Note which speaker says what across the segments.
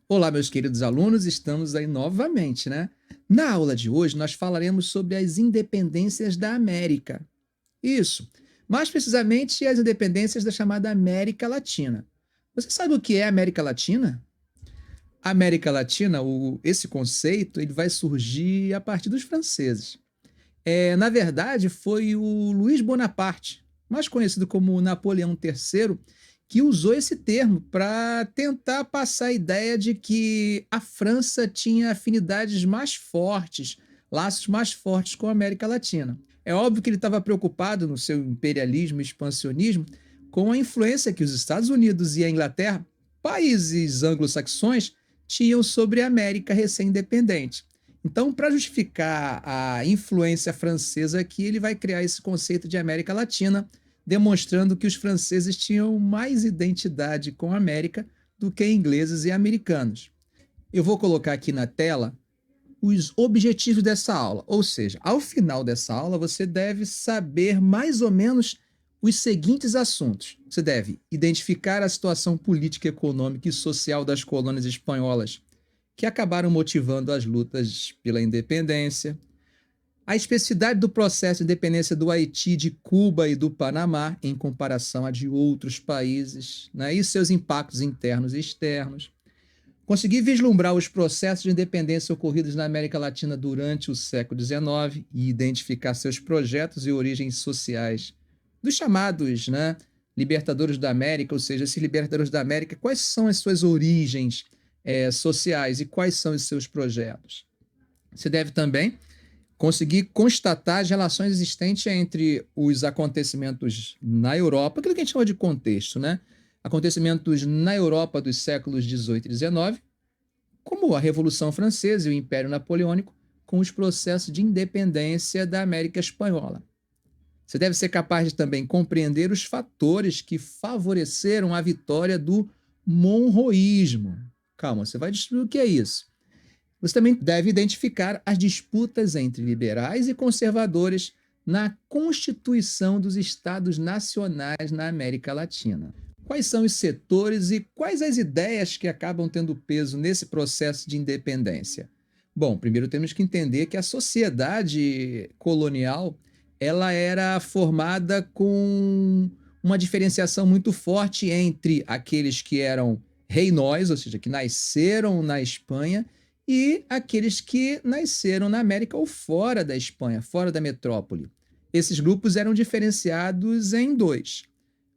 Speaker 1: Olá, meus queridos alunos, estamos aí novamente, né? Na aula de hoje, nós falaremos sobre as independências da América. Isso. Mais precisamente, as independências da chamada América Latina. Você sabe o que é América Latina? A América Latina, esse conceito, ele vai surgir a partir dos franceses. Na verdade, foi o Luiz Bonaparte, mais conhecido como Napoleão III, que usou esse termo para tentar passar a ideia de que a França tinha afinidades mais fortes, laços mais fortes com a América Latina. É óbvio que ele estava preocupado no seu imperialismo e expansionismo com a influência que os Estados Unidos e a Inglaterra, países anglo-saxões, tinham sobre a América recém-independente. Então, para justificar a influência francesa aqui, ele vai criar esse conceito de América Latina, demonstrando que os franceses tinham mais identidade com a América do que ingleses e americanos. Eu vou colocar aqui na tela os objetivos dessa aula, ou seja, ao final dessa aula você deve saber mais ou menos os seguintes assuntos. Você deve identificar a situação política, econômica e social das colônias espanholas que acabaram motivando as lutas pela independência, a especificidade do processo de independência do Haiti, de Cuba e do Panamá, em comparação a de outros países, né, e seus impactos internos e externos. Conseguir vislumbrar os processos de independência ocorridos na América Latina durante o século XIX e identificar seus projetos e origens sociais dos chamados, né, libertadores da América, ou seja, esses libertadores da América, quais são as suas origens sociais e quais são os seus projetos. Você deve também conseguir constatar as relações existentes entre os acontecimentos na Europa, aquilo que a gente chama de contexto, né? Acontecimentos na Europa dos séculos XVIII e XIX, como a Revolução Francesa e o Império Napoleônico, com os processos de independência da América Espanhola. Você deve ser capaz de também compreender os fatores que favoreceram a vitória do monroísmo. Calma, você vai descobrir o que é isso. Você também deve identificar as disputas entre liberais e conservadores na constituição dos estados nacionais na América Latina. Quais são os setores e quais as ideias que acabam tendo peso nesse processo de independência? Bom, primeiro temos que entender que a sociedade colonial ela era formada com uma diferenciação muito forte entre aqueles que eram reinóis, ou seja, que nasceram na Espanha, e aqueles que nasceram na América ou fora da Espanha, fora da metrópole. Esses grupos eram diferenciados em dois.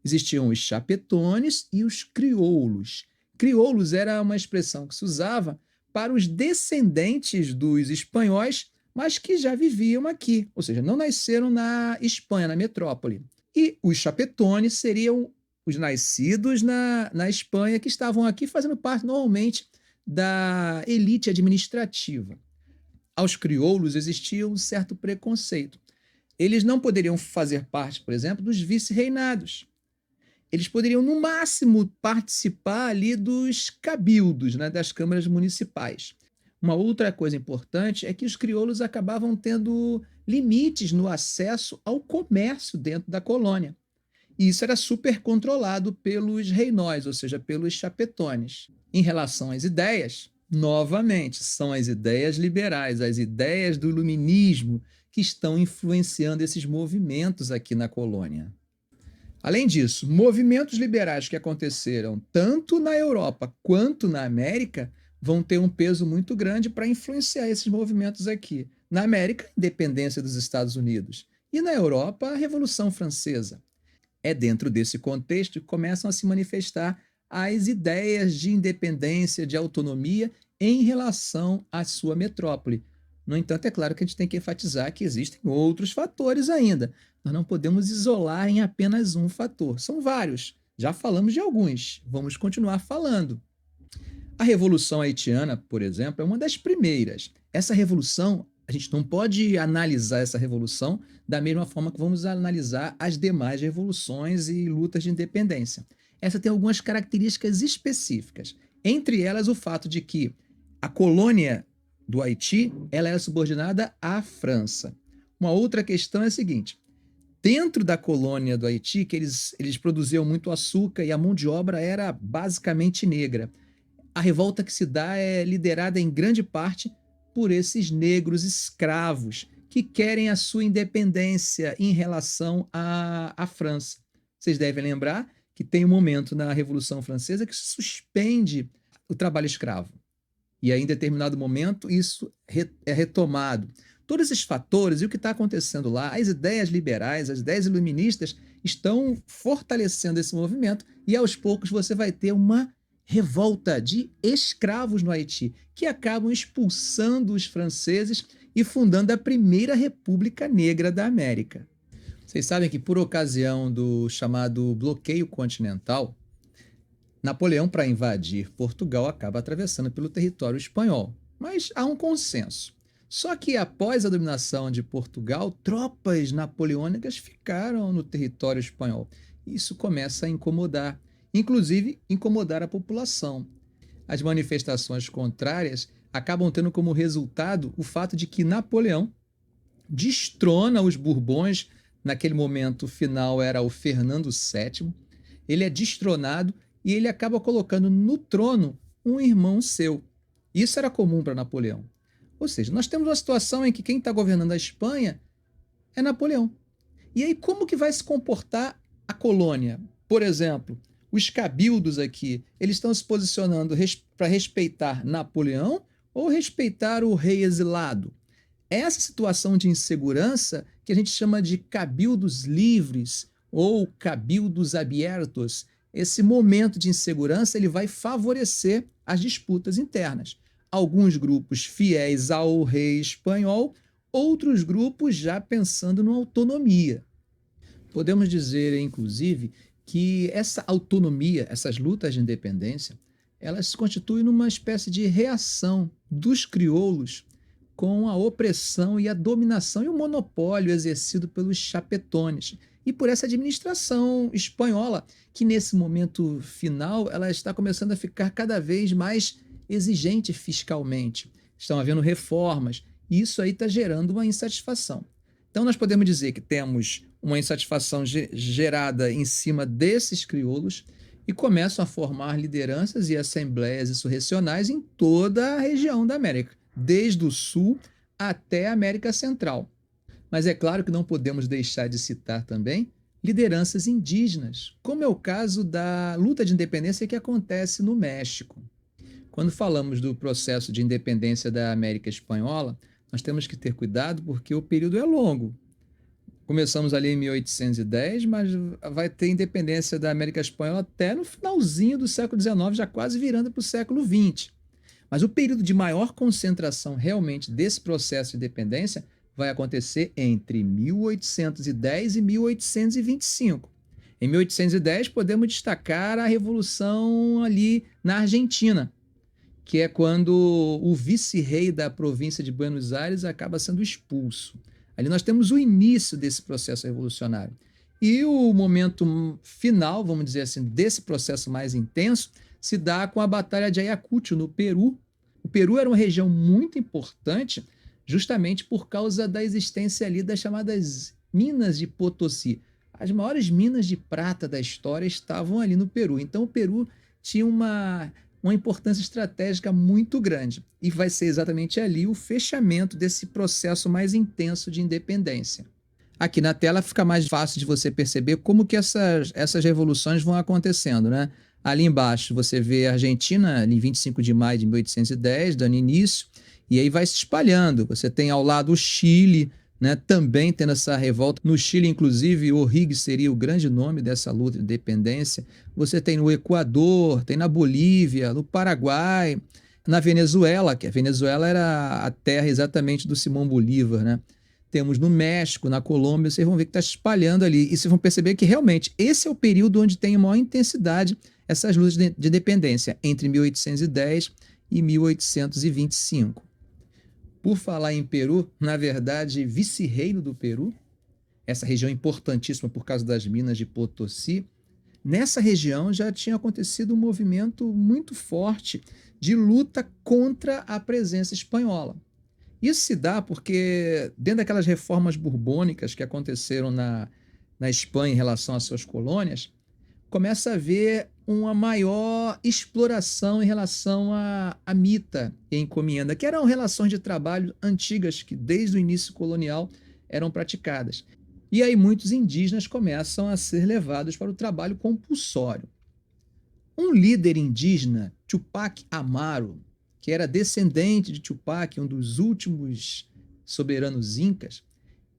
Speaker 1: Existiam os chapetones e os crioulos. Crioulos era uma expressão que se usava para os descendentes dos espanhóis, mas que já viviam aqui, ou seja, não nasceram na Espanha, na metrópole. E os chapetones seriam os nascidos na Espanha, que estavam aqui fazendo parte normalmente da elite administrativa. Aos crioulos existia um certo preconceito. Eles não poderiam fazer parte, por exemplo, dos vice-reinados. Eles poderiam, no máximo, participar ali dos cabildos, né, das câmaras municipais. Uma outra coisa importante é que os crioulos acabavam tendo limites no acesso ao comércio dentro da colônia. E isso era super controlado pelos reinóis, ou seja, pelos chapetones. Em relação às ideias, novamente, são as ideias liberais, as ideias do iluminismo que estão influenciando esses movimentos aqui na colônia. Além disso, movimentos liberais que aconteceram tanto na Europa quanto na América vão ter um peso muito grande para influenciar esses movimentos aqui. Na América, a independência dos Estados Unidos. E na Europa, a Revolução Francesa. É dentro desse contexto que começam a se manifestar as ideias de independência, de autonomia em relação à sua metrópole. No entanto, é claro que a gente tem que enfatizar que existem outros fatores ainda. Nós não podemos isolar em apenas um fator. São vários. Já falamos de alguns. Vamos continuar falando. A Revolução Haitiana, por exemplo, é uma das primeiras. Essa revolução, a gente não pode analisar essa revolução da mesma forma que vamos analisar as demais revoluções e lutas de independência. Essa tem algumas características específicas. Entre elas, o fato de que a colônia do Haiti ela era subordinada à França. Uma outra questão é a seguinte: dentro da colônia do Haiti, que eles produziam muito açúcar e a mão de obra era basicamente negra. A revolta que se dá é liderada em grande parte por esses negros escravos que querem a sua independência em relação à França. Vocês devem lembrar que tem um momento na Revolução Francesa que se suspende o trabalho escravo. E aí, em determinado momento, isso é retomado. Todos esses fatores e o que está acontecendo lá, as ideias liberais, as ideias iluministas, estão fortalecendo esse movimento e aos poucos você vai ter uma revolta de escravos no Haiti, que acabam expulsando os franceses e fundando a primeira República Negra da América. Vocês sabem que por ocasião do chamado bloqueio continental, Napoleão, para invadir Portugal, acaba atravessando pelo território espanhol. Mas há um consenso. Só que após a dominação de Portugal, tropas napoleônicas ficaram no território espanhol. Isso começa a incomodar, inclusive incomodar a população. As manifestações contrárias acabam tendo como resultado o fato de que Napoleão destrona os Bourbons, naquele momento final era o Fernando VII, ele é destronado e ele acaba colocando no trono um irmão seu. Isso era comum para Napoleão. Ou seja, nós temos uma situação em que quem está governando a Espanha é Napoleão. E aí como que vai se comportar a colônia? Por exemplo, os cabildos aqui, eles estão se posicionando para respeitar Napoleão ou respeitar o rei exilado? Essa situação de insegurança que a gente chama de cabildos livres ou cabildos abertos, esse momento de insegurança ele vai favorecer as disputas internas. Alguns grupos fiéis ao rei espanhol, outros grupos já pensando na autonomia. Podemos dizer, inclusive, que essa autonomia, essas lutas de independência, elas se constituem numa espécie de reação dos crioulos com a opressão e a dominação e o monopólio exercido pelos chapetones e por essa administração espanhola, que nesse momento final ela está começando a ficar cada vez mais exigente fiscalmente. Estão havendo reformas e isso aí está gerando uma insatisfação. Então nós podemos dizer que temos uma insatisfação gerada em cima desses crioulos e começam a formar lideranças e assembleias insurrecionais em toda a região da América, desde o sul até a América Central. Mas é claro que não podemos deixar de citar também lideranças indígenas, como é o caso da luta de independência que acontece no México. Quando falamos do processo de independência da América Espanhola, nós temos que ter cuidado porque o período é longo. Começamos ali em 1810, mas vai ter independência da América Espanhola até no finalzinho do século XIX, já quase virando para o século XX. Mas o período de maior concentração realmente desse processo de independência vai acontecer entre 1810 e 1825. Em 1810, podemos destacar a Revolução ali na Argentina, que é quando o vice-rei da província de Buenos Aires acaba sendo expulso. Ali nós temos o início desse processo revolucionário. E o momento final, vamos dizer assim, desse processo mais intenso, se dá com a Batalha de Ayacucho, no Peru. O Peru era uma região muito importante justamente por causa da existência ali das chamadas minas de Potosí. As maiores minas de prata da história estavam ali no Peru. Então o Peru tinha uma importância estratégica muito grande. E vai ser exatamente ali o fechamento desse processo mais intenso de independência. Aqui na tela fica mais fácil de você perceber como que essas revoluções vão acontecendo, né? Ali embaixo você vê a Argentina, ali em 25 de maio de 1810, dando início, e aí vai se espalhando. Você tem ao lado o Chile, né, também tendo essa revolta. No Chile, inclusive, O'Higgins seria o grande nome dessa luta de independência. Você tem no Equador, tem na Bolívia, no Paraguai, na Venezuela, que a Venezuela era a terra exatamente do Simão Bolívar, né? Temos no México, na Colômbia, vocês vão ver que está se espalhando ali. E vocês vão perceber que realmente esse é o período onde tem maior intensidade essas lutas de independência, entre 1810 e 1825. Por falar em Peru, na verdade, vice-reino do Peru, essa região importantíssima por causa das minas de Potosí, nessa região já tinha acontecido um movimento muito forte de luta contra a presença espanhola. Isso se dá porque, dentro daquelas reformas borbônicas que aconteceram na Espanha em relação às suas colônias, começa a haver uma maior exploração em relação à mita e encomenda, que eram relações de trabalho antigas que desde o início colonial eram praticadas. E aí muitos indígenas começam a ser levados para o trabalho compulsório. Um líder indígena, Tupac Amaru, que era descendente de Tupac, um dos últimos soberanos incas,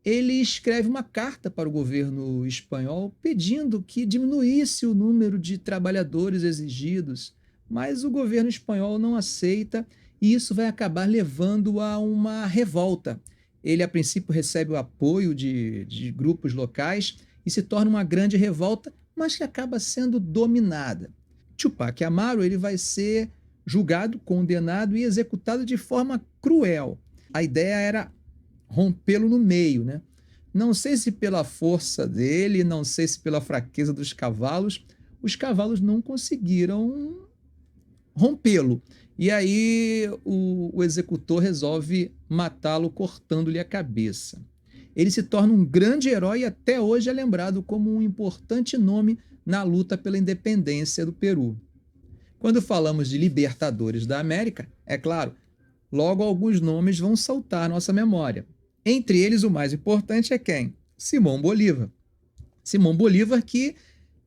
Speaker 1: ele escreve uma carta para o governo espanhol pedindo que diminuísse o número de trabalhadores exigidos, mas o governo espanhol não aceita e isso vai acabar levando a uma revolta. Ele, a princípio, recebe o apoio de grupos locais e se torna uma grande revolta, mas que acaba sendo dominada. Tupac Amaru ele vai ser julgado, condenado e executado de forma cruel. A ideia era rompê-lo no meio, né? Não sei se pela força dele, não sei se pela fraqueza dos cavalos, os cavalos não conseguiram rompê-lo. E aí o executor resolve matá-lo cortando-lhe a cabeça. Ele se torna um grande herói e até hoje é lembrado como um importante nome na luta pela independência do Peru. Quando falamos de libertadores da América, é claro, logo alguns nomes vão saltar à nossa memória. Entre eles, o mais importante é quem? Simão Bolívar. Simão Bolívar que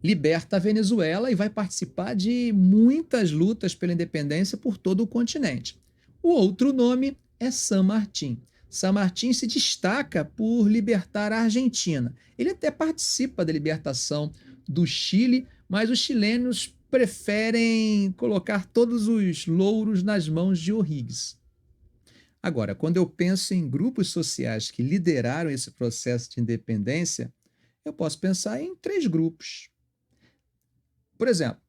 Speaker 1: liberta a Venezuela e vai participar de muitas lutas pela independência por todo o continente. O outro nome é San Martín. San Martín se destaca por libertar a Argentina. Ele até participa da libertação do Chile, mas os chilenos preferem colocar todos os louros nas mãos de O'Higgins. Agora, quando eu penso em grupos sociais que lideraram esse processo de independência, eu posso pensar em três grupos. Por exemplo,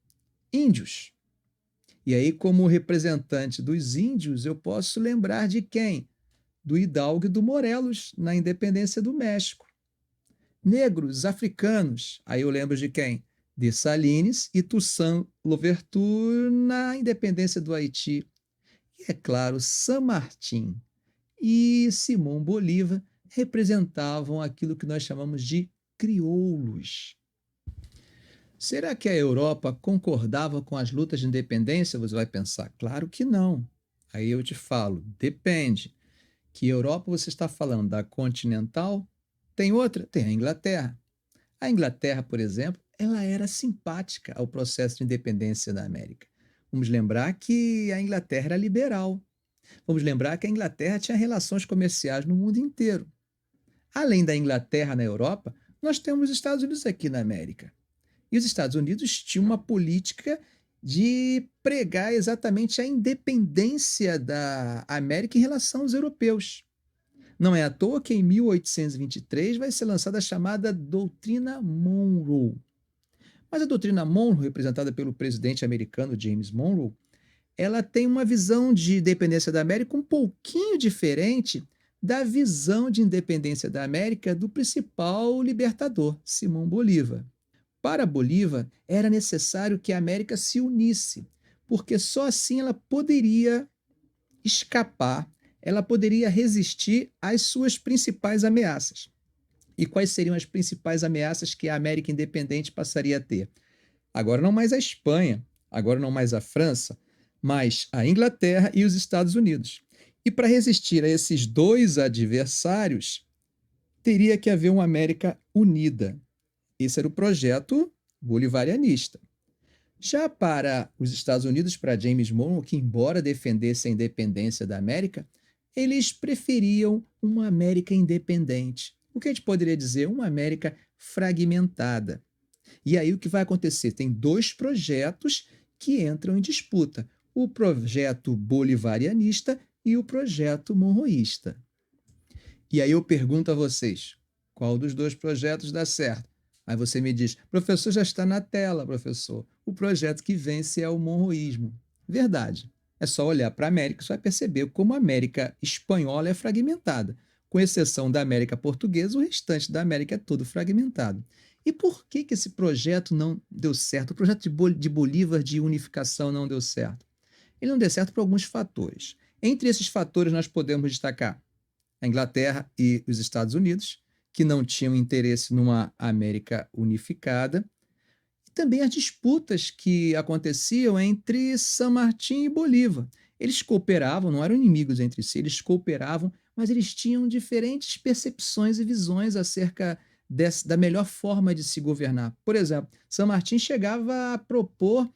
Speaker 1: índios. E aí, como representante dos índios, eu posso lembrar de quem? Do Hidalgo e do Morelos, na independência do México. Negros, africanos. Aí eu lembro de quem? Dessalines e Toussaint Louverture na independência do Haiti. E, é claro, San Martín e Simão Bolívar representavam aquilo que nós chamamos de crioulos. Será que a Europa concordava com as lutas de independência? Você vai pensar, claro que não. Aí eu te falo, depende. Que Europa você está falando da continental? Tem outra? Tem a Inglaterra. A Inglaterra, por exemplo, ela era simpática ao processo de independência da América. Vamos lembrar que a Inglaterra era liberal. Vamos lembrar que a Inglaterra tinha relações comerciais no mundo inteiro. Além da Inglaterra na Europa, nós temos os Estados Unidos aqui na América. E os Estados Unidos tinham uma política de pregar exatamente a independência da América em relação aos europeus. Não é à toa que em 1823 vai ser lançada a chamada Doutrina Monroe. Mas a doutrina Monroe, representada pelo presidente americano James Monroe, ela tem uma visão de independência da América um pouquinho diferente da visão de independência da América do principal libertador, Simão Bolívar. Para Bolívar, era necessário que a América se unisse, porque só assim ela poderia escapar, ela poderia resistir às suas principais ameaças. E quais seriam as principais ameaças que a América independente passaria a ter? Agora não mais a Espanha, agora não mais a França, mas a Inglaterra e os Estados Unidos. E para resistir a esses dois adversários, teria que haver uma América unida. Esse era o projeto bolivarianista. Já para os Estados Unidos, para James Monroe, que embora defendesse a independência da América, eles preferiam uma América independente. O que a gente poderia dizer? Uma América fragmentada. E aí o que vai acontecer? Tem dois projetos que entram em disputa: o projeto bolivarianista e o projeto monroísta. E aí eu pergunto a vocês, qual dos dois projetos dá certo? Aí você me diz, professor, já está na tela, professor. O projeto que vence é o monroísmo. Verdade. É só olhar para a América, você vai perceber como a América espanhola é fragmentada. Com exceção da América portuguesa, o restante da América é todo fragmentado. E por que esse projeto não deu certo? O projeto de Bolívar de unificação não deu certo? Ele não deu certo por alguns fatores. Entre esses fatores, nós podemos destacar a Inglaterra e os Estados Unidos, que não tinham interesse numa América unificada. Também as disputas que aconteciam entre San Martín e Bolívar. Eles cooperavam, não eram inimigos entre si, eles cooperavam, mas eles tinham diferentes percepções e visões acerca da melhor forma de se governar. Por exemplo, San Martín chegava a propor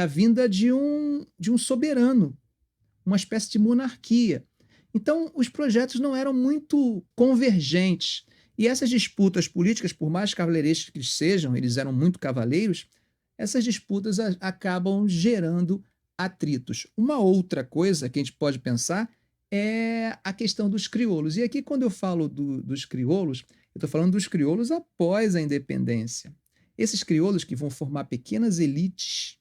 Speaker 1: a vinda de um soberano, uma espécie de monarquia. Então, os projetos não eram muito convergentes. E essas disputas políticas, por mais cavalheirescas que sejam, eles eram muito cavaleiros, essas disputas acabam gerando atritos. Uma outra coisa que a gente pode pensar é a questão dos crioulos. E aqui, quando eu falo dos crioulos, eu estou falando dos crioulos após a independência. Esses crioulos que vão formar pequenas elites,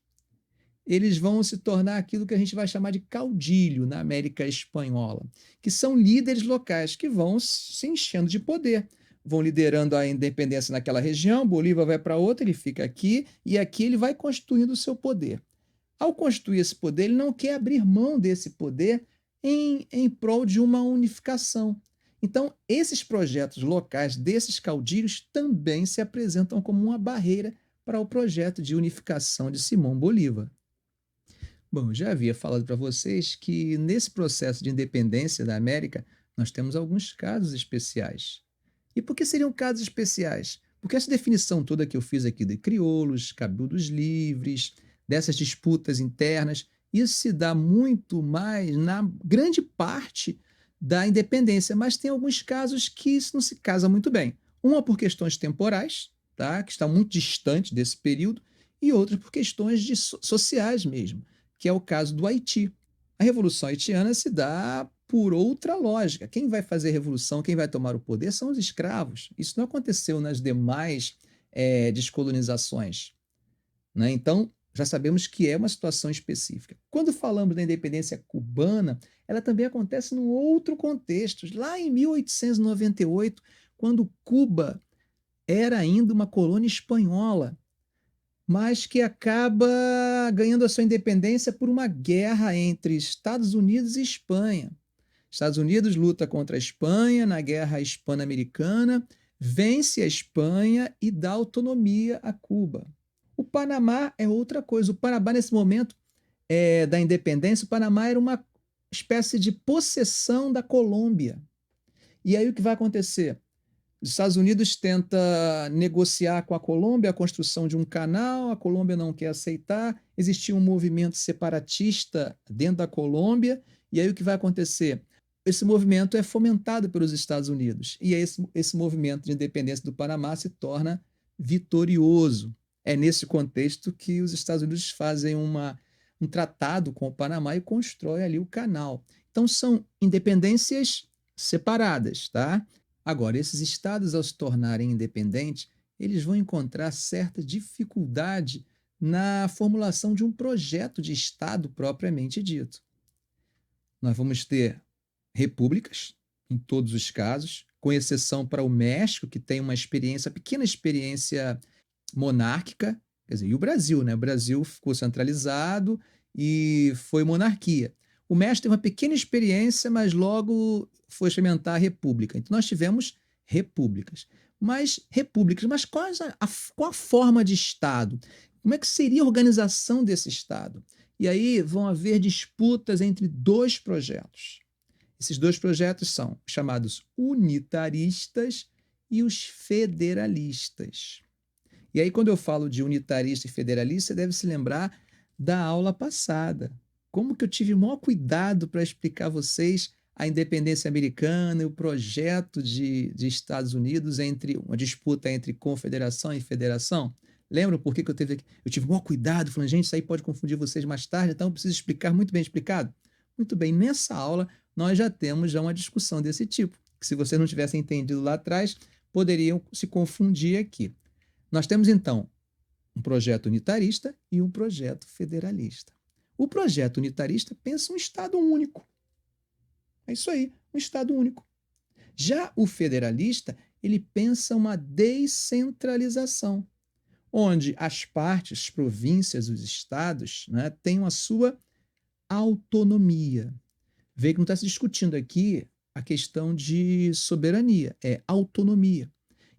Speaker 1: eles vão se tornar aquilo que a gente vai chamar de caudilho na América Espanhola, que são líderes locais que vão se enchendo de poder, vão liderando a independência naquela região, Bolívar vai para outra, ele fica aqui, e aqui ele vai constituindo o seu poder. Ao constituir esse poder, ele não quer abrir mão desse poder em prol de uma unificação. Então, esses projetos locais desses caudilhos também se apresentam como uma barreira para o projeto de unificação de Simão Bolívar. Bom, eu já havia falado para vocês que nesse processo de independência da América, nós temos alguns casos especiais. E por que seriam casos especiais? Porque essa definição toda que eu fiz aqui de crioulos, cabildos livres, dessas disputas internas, isso se dá muito mais na grande parte da independência, mas tem alguns casos que isso não se casa muito bem. Uma por questões temporais, tá? Que está muito distante desse período, e outra por questões sociais mesmo, que é o caso do Haiti. A Revolução Haitiana se dá por outra lógica. Quem vai fazer a revolução, quem vai tomar o poder são os escravos. Isso não aconteceu nas demais descolonizações, né? Então, já sabemos que é uma situação específica. Quando falamos da independência cubana, ela também acontece num outro contexto. Lá em 1898, quando Cuba era ainda uma colônia espanhola, mas que acaba ganhando a sua independência por uma guerra entre Estados Unidos e Espanha. Estados Unidos luta contra a Espanha na Guerra Hispano-Americana, vence a Espanha e dá autonomia a Cuba. O Panamá é outra coisa. O Panamá, nesse momento da independência, o Panamá era uma espécie de possessão da Colômbia. E aí o que vai acontecer? Os Estados Unidos tenta negociar com a Colômbia a construção de um canal, a Colômbia não quer aceitar, existia um movimento separatista dentro da Colômbia, e aí o que vai acontecer? Esse movimento é fomentado pelos Estados Unidos, e aí esse movimento de independência do Panamá se torna vitorioso. É nesse contexto que os Estados Unidos fazem um tratado com o Panamá e constrói ali o canal. Então são independências separadas, tá? Agora, esses estados, ao se tornarem independentes, eles vão encontrar certa dificuldade na formulação de um projeto de Estado propriamente dito. Nós vamos ter repúblicas, em todos os casos, com exceção para o México, que tem uma experiência, pequena experiência monárquica, quer dizer, e o Brasil, né? O Brasil ficou centralizado e foi monarquia. O México teve uma pequena experiência, mas logo foi experimentar a república. Então nós tivemos repúblicas. Mas qual a forma de Estado? Como é que seria a organização desse Estado? E aí vão haver disputas entre dois projetos. Esses dois projetos são chamados unitaristas e os federalistas. E aí, quando eu falo de unitarista e federalista, você deve se lembrar da aula passada. Como que eu tive o maior cuidado para explicar a vocês a independência americana e o projeto de Estados Unidos entre uma disputa entre confederação e federação? Lembram por que eu tive o maior cuidado, falando, gente, isso aí pode confundir vocês mais tarde, então eu preciso explicar muito bem explicado? Muito bem, nessa aula nós já temos uma discussão desse tipo, que se vocês não tivessem entendido lá atrás, poderiam se confundir aqui. Nós temos, então, um projeto unitarista e um projeto federalista. O projeto unitarista pensa um Estado único. É isso aí, um Estado único. Já o federalista, ele pensa uma descentralização, onde as partes, as províncias, os estados, né, têm a sua autonomia. Vê que não está se discutindo aqui a questão de soberania, é autonomia.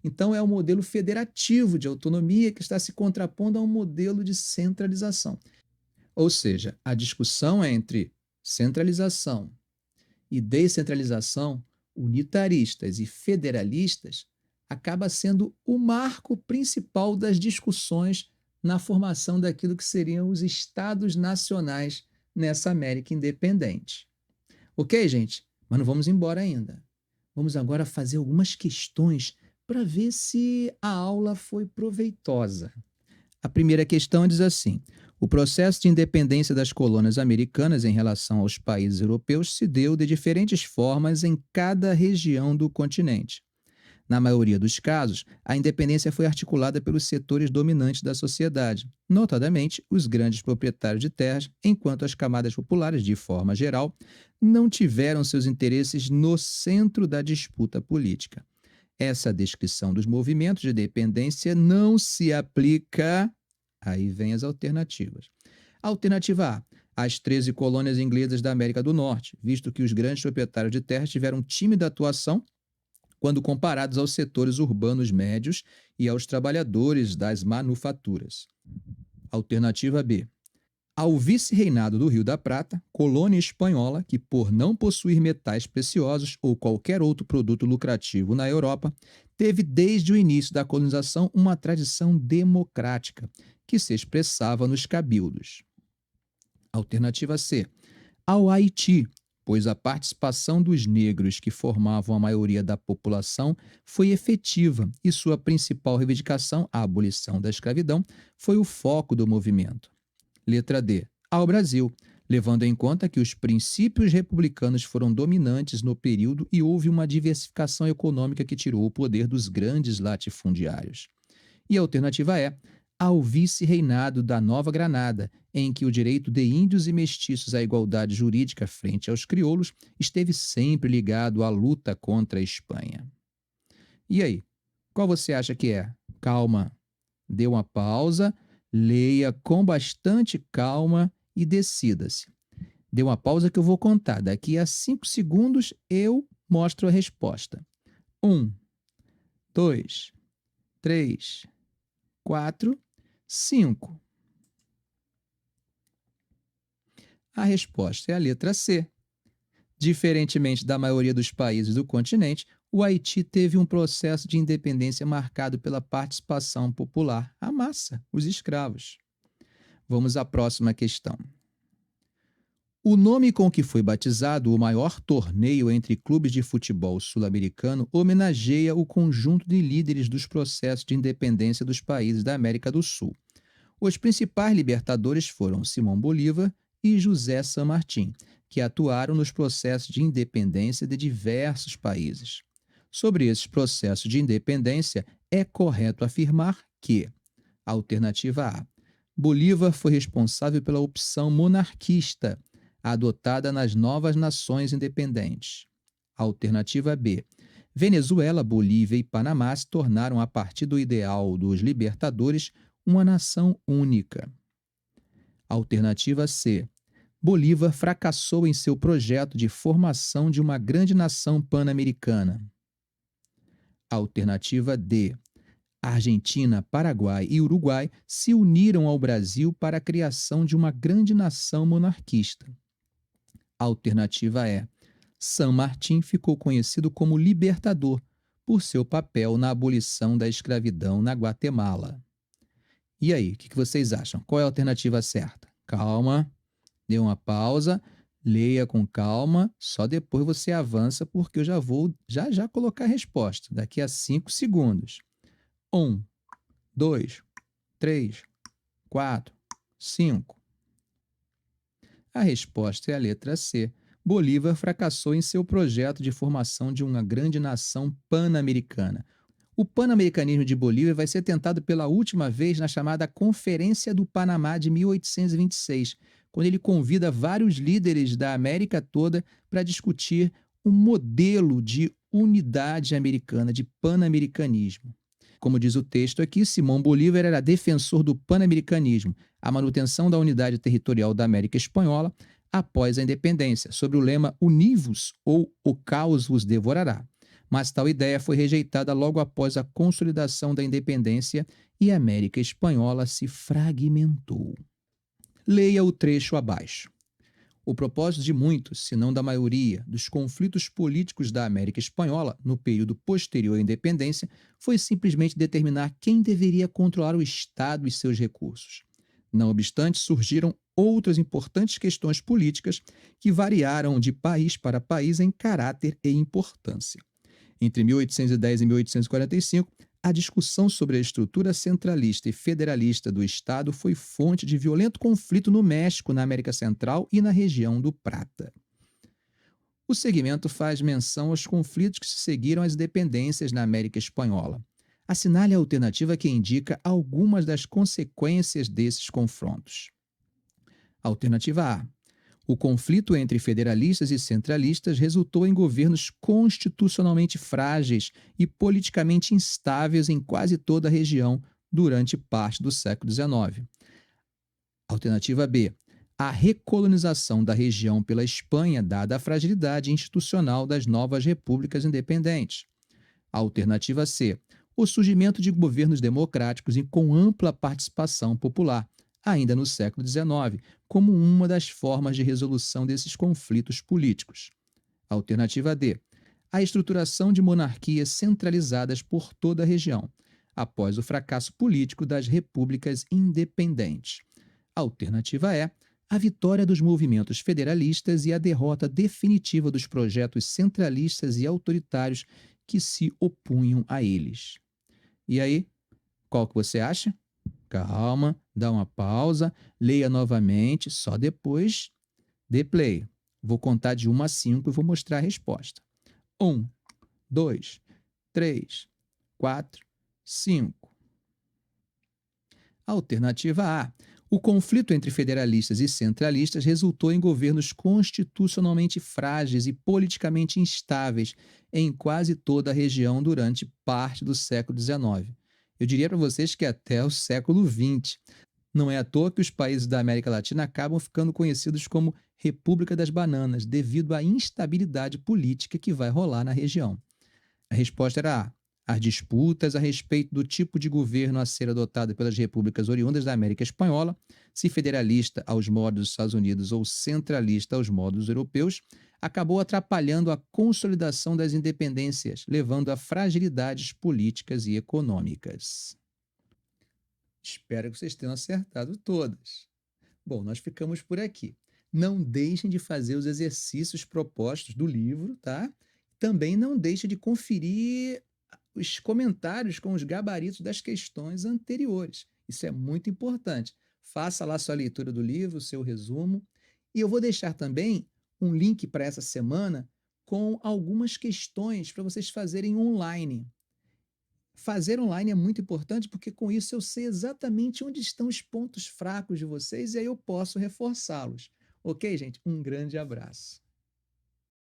Speaker 1: Então, é um modelo federativo de autonomia que está se contrapondo a um modelo de centralização. Ou seja, a discussão entre centralização e descentralização, unitaristas e federalistas, acaba sendo o marco principal das discussões na formação daquilo que seriam os estados nacionais nessa América independente. Ok, gente? Mas não vamos embora ainda. Vamos agora fazer algumas questões para ver se a aula foi proveitosa. A primeira questão diz assim: o processo de independência das colônias americanas em relação aos países europeus se deu de diferentes formas em cada região do continente. Na maioria dos casos, a independência foi articulada pelos setores dominantes da sociedade, notadamente os grandes proprietários de terras, enquanto as camadas populares, de forma geral, não tiveram seus interesses no centro da disputa política. Essa descrição dos movimentos de independência não se aplica. Aí vem as alternativas. Alternativa A: as 13 colônias inglesas da América do Norte, visto que os grandes proprietários de terras tiveram tímida atuação quando comparados aos setores urbanos médios e aos trabalhadores das manufaturas. Alternativa B: ao vice-reinado do Rio da Prata, colônia espanhola que, por não possuir metais preciosos ou qualquer outro produto lucrativo na Europa, teve desde o início da colonização uma tradição democrática, que se expressava nos cabildos. Alternativa C: ao Haiti, pois a participação dos negros que formavam a maioria da população foi efetiva e sua principal reivindicação, a abolição da escravidão, foi o foco do movimento. Letra D: ao Brasil, levando em conta que os princípios republicanos foram dominantes no período e houve uma diversificação econômica que tirou o poder dos grandes latifundiários. E a alternativa é ao vice-reinado da Nova Granada, em que o direito de índios e mestiços à igualdade jurídica frente aos crioulos esteve sempre ligado à luta contra a Espanha. E aí, qual você acha que é? Calma, dê uma pausa, leia com bastante calma e decida-se. Dê uma pausa que eu vou contar. Daqui a 5 segundos eu mostro a resposta. 1, 2, 3, 4, 5. A resposta é a letra C. Diferentemente da maioria dos países do continente, o Haiti teve um processo de independência marcado pela participação popular, a massa, os escravos. Vamos à próxima questão. O nome com que foi batizado o maior torneio entre clubes de futebol sul-americano homenageia o conjunto de líderes dos processos de independência dos países da América do Sul. Os principais libertadores foram Simão Bolívar e José San Martín, que atuaram nos processos de independência de diversos países. Sobre esses processos de independência, é correto afirmar que: alternativa A: Bolívar foi responsável pela opção monarquista adotada nas novas nações independentes. Alternativa B: Venezuela, Bolívia e Panamá se tornaram, a partir do ideal dos libertadores, uma nação única. Alternativa C: Bolívar fracassou em seu projeto de formação de uma grande nação pan-americana. Alternativa D: Argentina, Paraguai e Uruguai se uniram ao Brasil para a criação de uma grande nação monarquista. Alternativa E: San Martín ficou conhecido como libertador por seu papel na abolição da escravidão na Guatemala. E aí, o que vocês acham? Qual é a alternativa certa? Calma, dê uma pausa, leia com calma, só depois você avança, porque eu já vou já colocar a resposta, daqui a 5 segundos. 1, 2, 3, 4, 5. A resposta é a letra C. Bolívar fracassou em seu projeto de formação de uma grande nação pan-americana. O pan-americanismo de Bolívar vai ser tentado pela última vez na chamada Conferência do Panamá de 1826, quando ele convida vários líderes da América toda para discutir um modelo de unidade americana, de pan-americanismo. Como diz o texto aqui, Simão Bolívar era defensor do pan-americanismo, a manutenção da unidade territorial da América Espanhola após a independência, sob o lema Univos ou o caos vos devorará. mas tal ideia foi rejeitada logo após a consolidação da independência e a América Espanhola se fragmentou. Leia o trecho abaixo. O propósito de muitos, se não da maioria, dos conflitos políticos da América Espanhola no período posterior à independência foi simplesmente determinar quem deveria controlar o Estado e seus recursos. Não obstante, surgiram outras importantes questões políticas que variaram de país para país em caráter e importância. Entre 1810 e 1845, a discussão sobre a estrutura centralista e federalista do Estado foi fonte de violento conflito no México, na América Central e na região do Prata. O segmento faz menção aos conflitos que se seguiram às independências na América Espanhola. Assinale a alternativa que indica algumas das consequências desses confrontos. Alternativa A. O conflito entre federalistas e centralistas resultou em governos constitucionalmente frágeis e politicamente instáveis em quase toda a região durante parte do século XIX. Alternativa B. A recolonização da região pela Espanha, dada a fragilidade institucional das novas repúblicas independentes. Alternativa C. O surgimento de governos democráticos e com ampla participação popular, ainda no século XIX, como uma das formas de resolução desses conflitos políticos. Alternativa D. A estruturação de monarquias centralizadas por toda a região, após o fracasso político das repúblicas independentes. Alternativa E. A vitória dos movimentos federalistas e a derrota definitiva dos projetos centralistas e autoritários que se opunham a eles. E aí, qual que você acha? Calma, dá uma pausa, leia novamente, só depois dê play. Vou contar de 1 a 5 e vou mostrar a resposta. 1, 2, 3, 4, 5. Alternativa A. O conflito entre federalistas e centralistas resultou em governos constitucionalmente frágeis e politicamente instáveis em quase toda a região durante parte do século XIX. Eu diria para vocês que até o século XX. Não é à toa que os países da América Latina acabam ficando conhecidos como República das Bananas, devido à instabilidade política que vai rolar na região. A resposta era A. As disputas a respeito do tipo de governo a ser adotado pelas repúblicas oriundas da América Espanhola, se federalista aos modos dos Estados Unidos ou centralista aos modos europeus, acabou atrapalhando a consolidação das independências, levando a fragilidades políticas e econômicas. Espero que vocês tenham acertado todas. Bom, nós ficamos por aqui. Não deixem de fazer os exercícios propostos do livro, tá? Também não deixem de conferir os comentários com os gabaritos das questões anteriores. Isso é muito importante. Faça lá sua leitura do livro, seu resumo. E eu vou deixar também um link para essa semana com algumas questões para vocês fazerem online. Fazer online é muito importante porque com isso eu sei exatamente onde estão os pontos fracos de vocês e aí eu posso reforçá-los. Ok, gente? Um grande abraço.